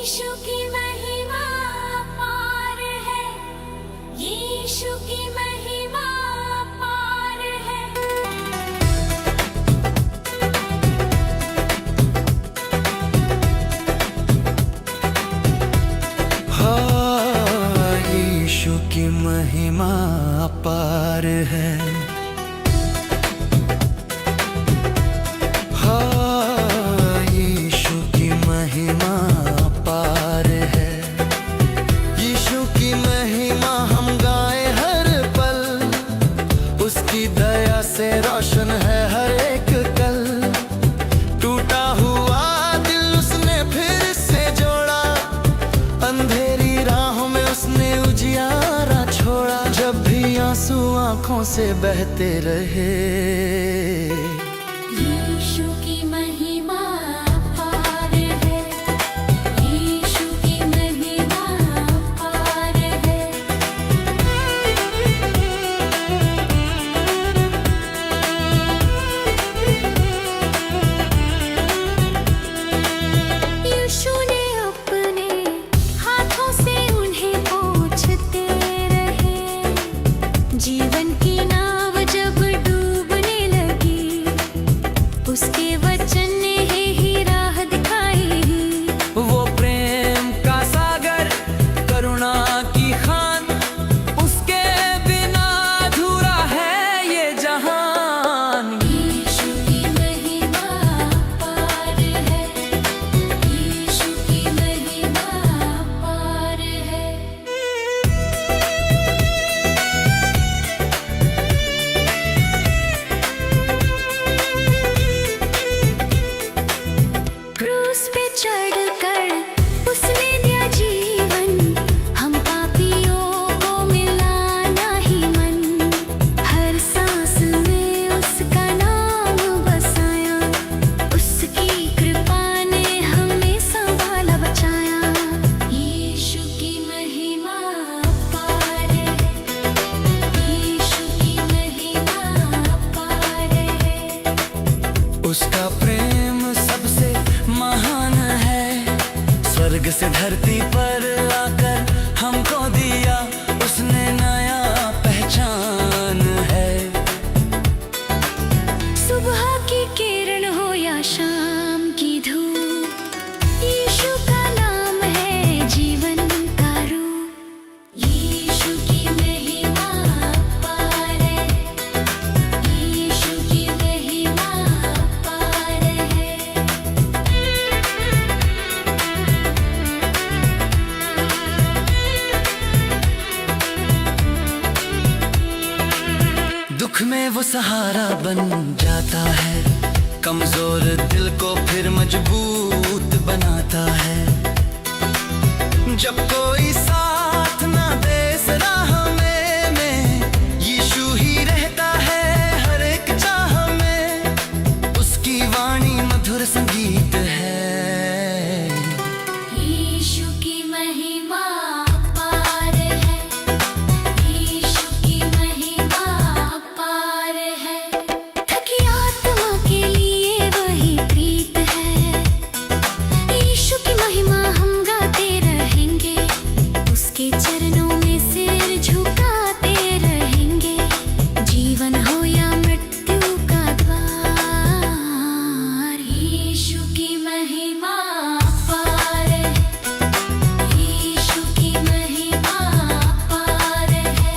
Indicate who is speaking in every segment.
Speaker 1: यीशु की महिमा अपार है, यीशु की महिमा अपार है।
Speaker 2: हाँ, यीशु की महिमा अपार है। दया से रोशन है हर एक कल, टूटा हुआ दिल उसने फिर से जोड़ा, अंधेरी राहों में उसने उजियारा छोड़ा। जब भी आंसू आंखों से बहते रहे,
Speaker 1: यीशु की महिमा अपार है, यीशु की महिमा अपार है। यीशु ने अपने हाथों से उन्हें पोंछते रहे, जीवन की नाव जब डूबने लगी, उसके वचन ने ही राह दिखाई।
Speaker 2: वो प्रेम का सागर, करुणा की खान, उसके बिना अधूरा है ये जहान।
Speaker 1: यीशु की महिमा अपार है, यीशु की महिमा अपार है। क्रूस पे चढ़कर उसने दिया जीवन, हम पापियों को मिलाना ही मन। हर सांस में उसका नाम बसाया, उसकी कृपा ने हमें संभाला बचाया। यीशु की महिमा अपार है, यीशु की महिमा अपार है।
Speaker 2: उसका प्रेम सबसे महान है, स्वर्ग से धरती पर आकर हमको दिया उसने नया पहचान है।
Speaker 1: सुबह की किरण हो या शाम की धूप, यीशु का नाम है जीवन का रूप। यीशु की महिमा अपार है, यीशु की महिमा अपार है।
Speaker 2: दुख में वो सहारा बन जाता है, कमजोर दिल को फिर मजबूत बनाता है। जब कोई साथ ना दे इस राह में, यीशु ही रहता है हर एक चाह में। उसकी वाणी मधुर संगीत है।
Speaker 1: यीशु की महिमा अपार है, यीशु की महिमा अपार है। थकी आत्मा के लिए वही प्रीत है, यीशु की महिमा हम गाते रहेंगे, उसके चरणों में सिर झुकाते रहेंगे। जीवन हो या मृत्यु का द्वार, यीशु की महिमा अपार है, यीशु की महिमा अपार है।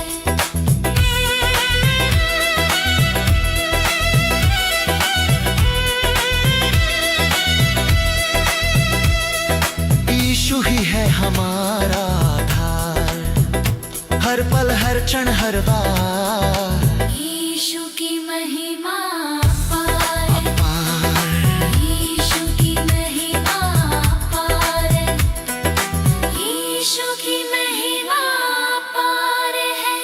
Speaker 2: यीशु ही है हमारा आधार, हर पल हर क्षण हर बार।
Speaker 1: यीशु की महिमा अपार है, यीशु की महिमा अपार है, यीशु की महिमा अपार है।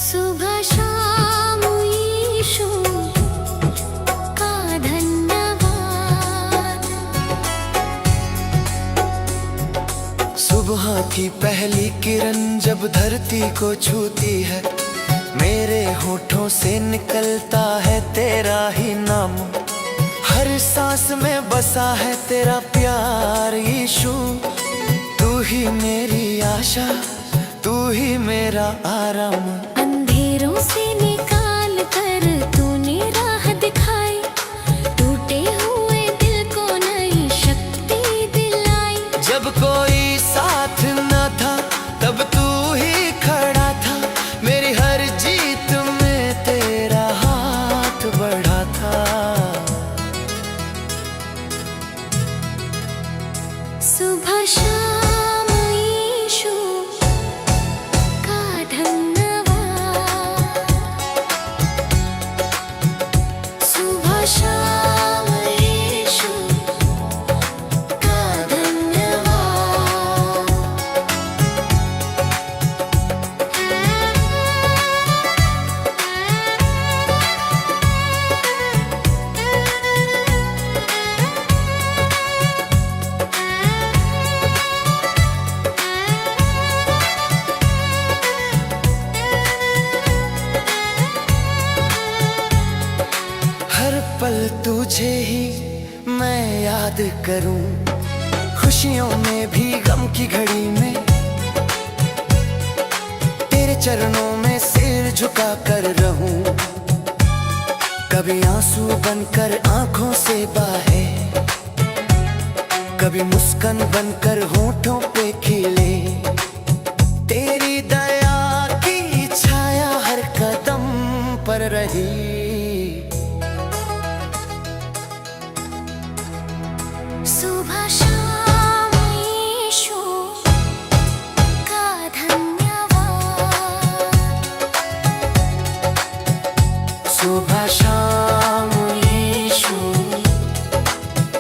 Speaker 1: सुबह शाम यीशु का धन्यवाद।
Speaker 2: सुबह की पहली किरण जब धरती को छूती है, मेरे होठों से निकलता है तेरा ही नाम। हर सांस में बसा है तेरा प्यार यीशु। तू ही मेरी आशा, तू ही मेरा आराम।
Speaker 1: अंधेरों से निकाल कर तूने राह दिखाई, टूटे हुए दिल को नई शक्ति दिलाई।
Speaker 2: जब कोई साथ न था तब तू ही खड़ा था, मेरी हर जीत में तेरा हाथ बढ़ा था।
Speaker 1: सुबह शाम यीशु का धन्यवाद। सुबह शाम यीशु का धन्यवाद।
Speaker 2: हर पल तुझे ही मैं याद करूं, खुशियों में भी गम की घड़ी में। तेरे चरणों में सिर झुका कर रहूं, कभी आंसू बनकर आंखों से बहे, कभी मुस्कान बनकर होठों पे खिले। तेरी दया की छाया हर कदम पर रही।
Speaker 1: सुबह शाम यीशु का धन्यवाद।
Speaker 2: सुबह शाम यीशु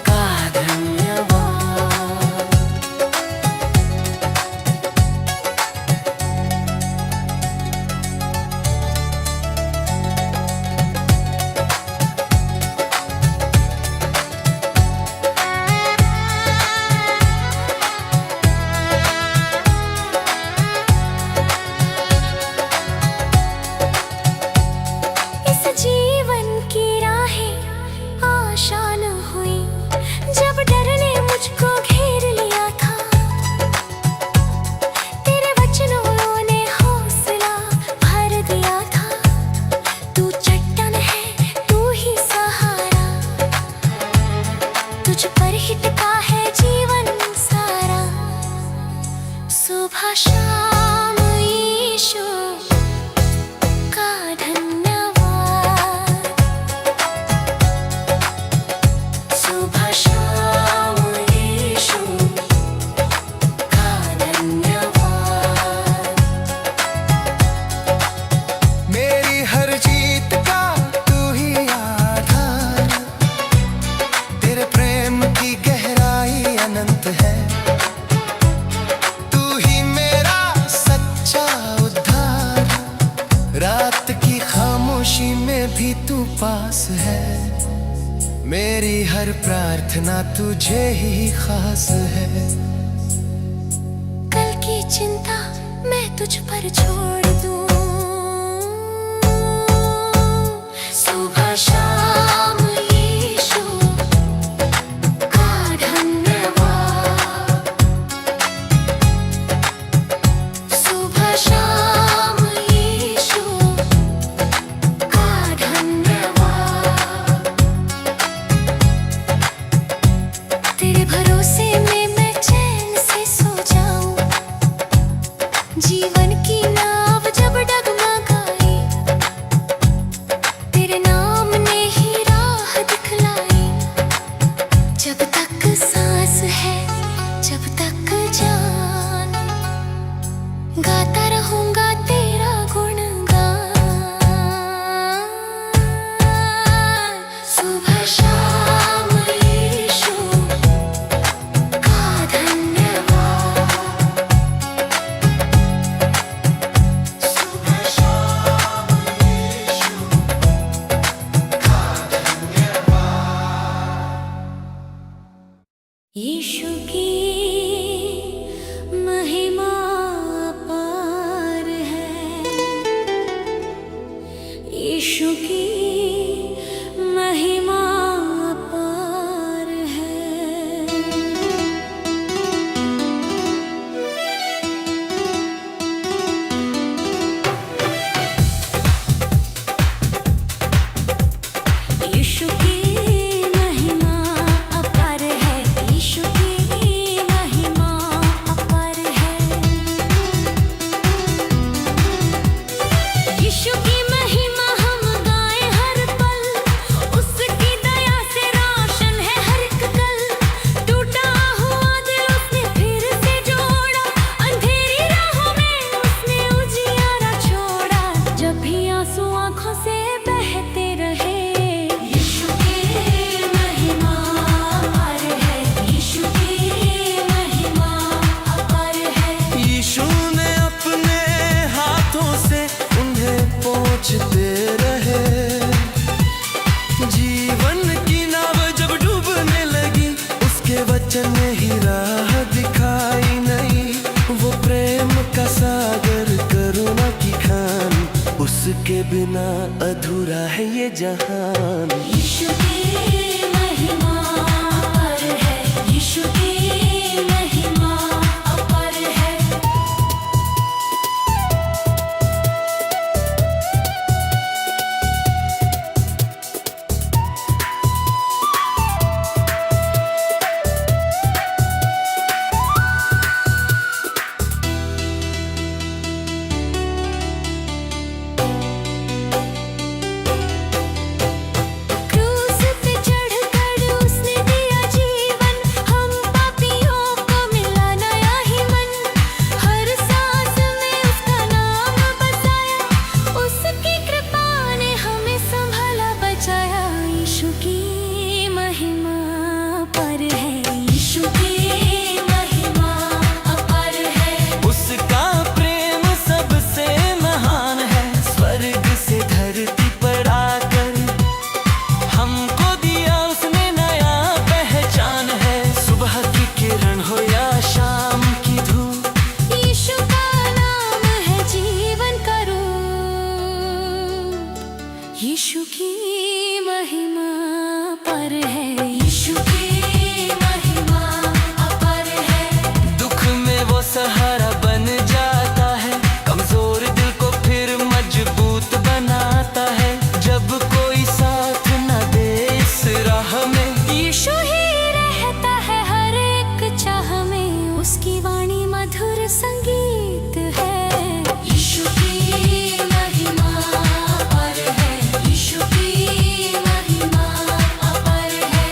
Speaker 2: का धन्यवाद।
Speaker 1: इस जीवन की राहें आसान हुई जब डर ने मुझको घेर लिया था। तेरे वचनों ने हौसला भर दिया था। तू चट्टान है, तू ही सहारा, तुझ पर ही टिका है जीवन सारा। सुबह शाम यीशु का धन्यवाद। सुबह शाम यीशु का धन्यवाद।
Speaker 2: मेरी हर जीत का तू ही आधार, तेरे प्रेम की गहराई अनंत है। तू ही मेरा सच्चा उद्धार, रात की खामोशी में भी तू पास है। मेरी हर प्रार्थना तुझे ही खास है।
Speaker 1: कल की चिंता मैं तुझ पर छोड़ दूं। सुबह शाम यीशु का धन्यवाद। सुबह शाम यीशु का धन्यवाद। तेरे भरोसे में मैं चैन से सो जाऊं, जीवन की नाव
Speaker 2: सोचते रहे। जीवन की नाव जब डूबने लगी, उसके वचन ने ही राह दिखाई नहीं। वो प्रेम का सागर, करुणा की खान, उसके बिना अधूरा है ये जहान।
Speaker 1: यीशु की महिमा अपार है, यीशु की महिमा अपार है। क्रूस पे चढ़कर उसने दिया जीवन, हम पापियों को मिला नया ही मन। हर सांस में उसका नाम बसाया, उसकी कृपा ने हमें संभाला बचाया। यीशु की महिमा अपार है, यीशु की महिमा अपार है।
Speaker 2: उसका प्रेम सबसे महान है, स्वर्ग से धरती पर आकर हमको दिया उसने नया पहचान है। सुबह की किरण हो या शाम की धूप,
Speaker 1: यीशु का नाम है जीवन का रूप। यीशु की महिमा अपार है, यीशु की महिमा अपार है।
Speaker 2: दुख में वो सहारा बन जाता है, कमजोर दिल को फिर मजबूत बनाता है। जब कोई साथ न दे इस राह में,
Speaker 1: यीशु ही रहता है हर एक चाह में, उसकी वाणी मधुर संगीत है। यीशु की महिमा अपार है, यीशु की महिमा अपार है।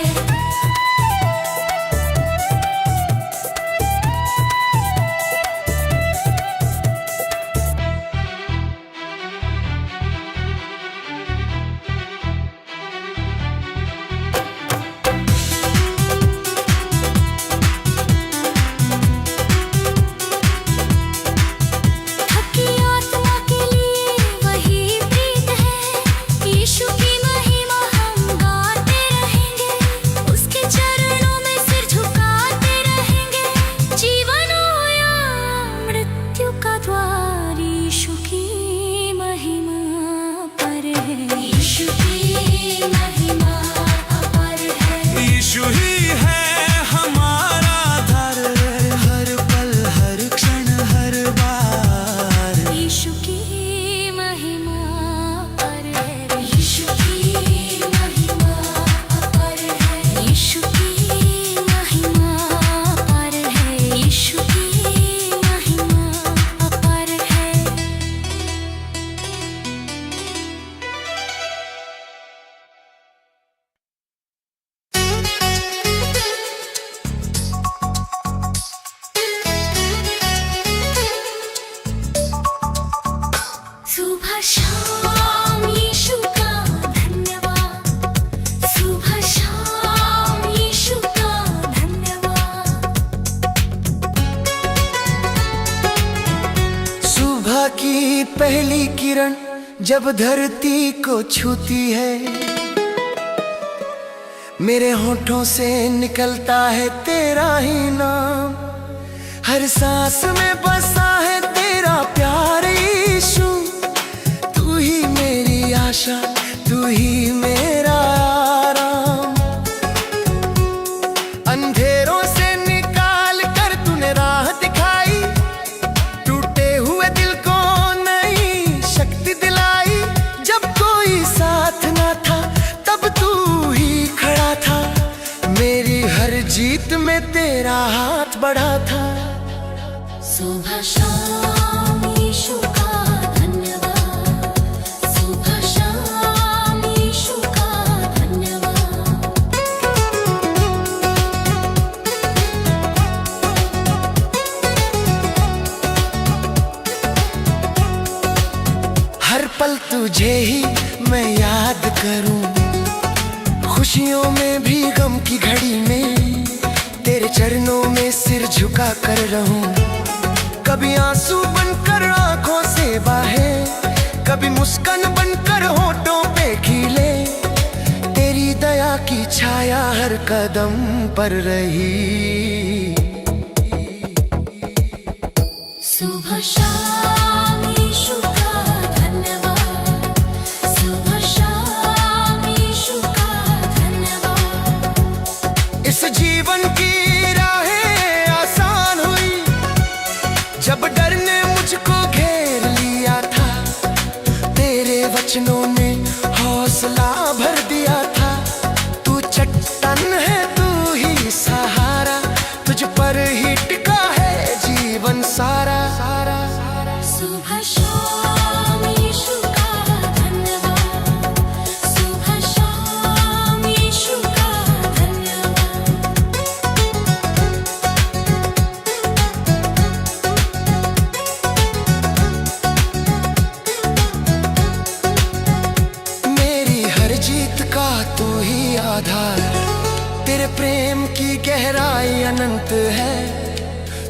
Speaker 1: थकी आत्मा के लिए वही प्रीत है, यीशु की महिमा हम गाते रहेंगे। उसके चरणों में सिर झुकाते रहेंगे। जीवन हो या मृत्यु का द्वार, यीशु की महिमा अपार है, यीशु की महिमा अपार है।
Speaker 2: यीशु ही है हमारा आधार, हर पल हर क्षण हर बार।
Speaker 1: यीशु की महिमा अपार है, यीशु की महिमा अपार है। यीशु की महिमा अपार है, यीशु की महिमा अपार है। सुबह शाम यीशु का धन्यवाद, सुबह शाम यीशु का धन्यवाद।
Speaker 2: सुबह की पहली किरण जब धरती को छूती है, मेरे होठों से निकलता है तेरा ही नाम। हर सांस में बसा है तेरा प्यार यीशु, तू ही मेरी आशा, तू ही मेरा आराम। अंधेरों से निकाल कर तूने राह दिखाई, टूटे हुए दिल को नई शक्ति दिलाई। जब कोई साथ ना था तब तू ही खड़ा था, मेरी हर जीत में तेरा हाथ बढ़ा था।
Speaker 1: सुबह शाम यीशु का धन्यवाद, सुबह शाम यीशु का धन्यवाद।
Speaker 2: हर पल तुझे ही मैं याद करूं, खुशियों में भी गम की घड़ी में तेरे चरणों में सिर झुका कर रहूं। कभी आंसू बनकर आंखों से बाहें, कभी मुस्कान बन छाया हर कदम पर रही।
Speaker 1: सुबह शाम यीशु का धन्यवाद, सुबह शाम यीशु का धन्यवाद।
Speaker 2: इस जीवन की राहें आसान हुई जब डर ने मुझको घेर लिया था। तेरे वचनों ने हौसला भर दिया था। तू चट्टान है, तू ही सहारा, तुझ पर ही टिका है जीवन सारा।
Speaker 1: सुबह शाम यीशु का धन्यवाद, सुबह शाम यीशु का धन्यवाद।
Speaker 2: मेरी हर जीत का तू ही आधार, तेरे प्रेम की गहराई अनंत है।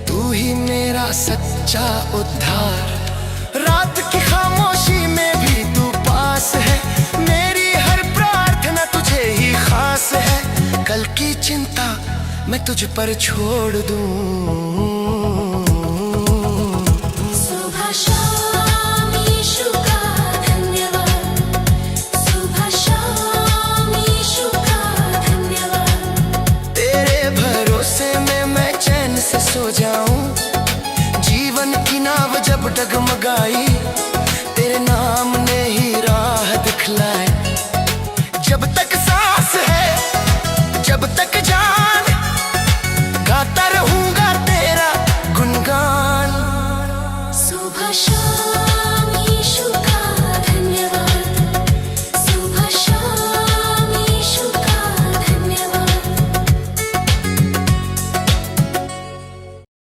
Speaker 2: तू ही मेरा सच्चा उद्धार, रात की खामोशी में भी तू पास है। मेरी हर प्रार्थना तुझे ही खास है। कल की चिंता मैं तुझ पर छोड़ दूं।
Speaker 1: सुबह शाम यीशु का धन्यवाद, सुबह शाम यीशु का धन्यवाद।
Speaker 2: तेरे भरोसे में मैं चैन से सो जाऊं। जीवन की नाव जब डगमगाई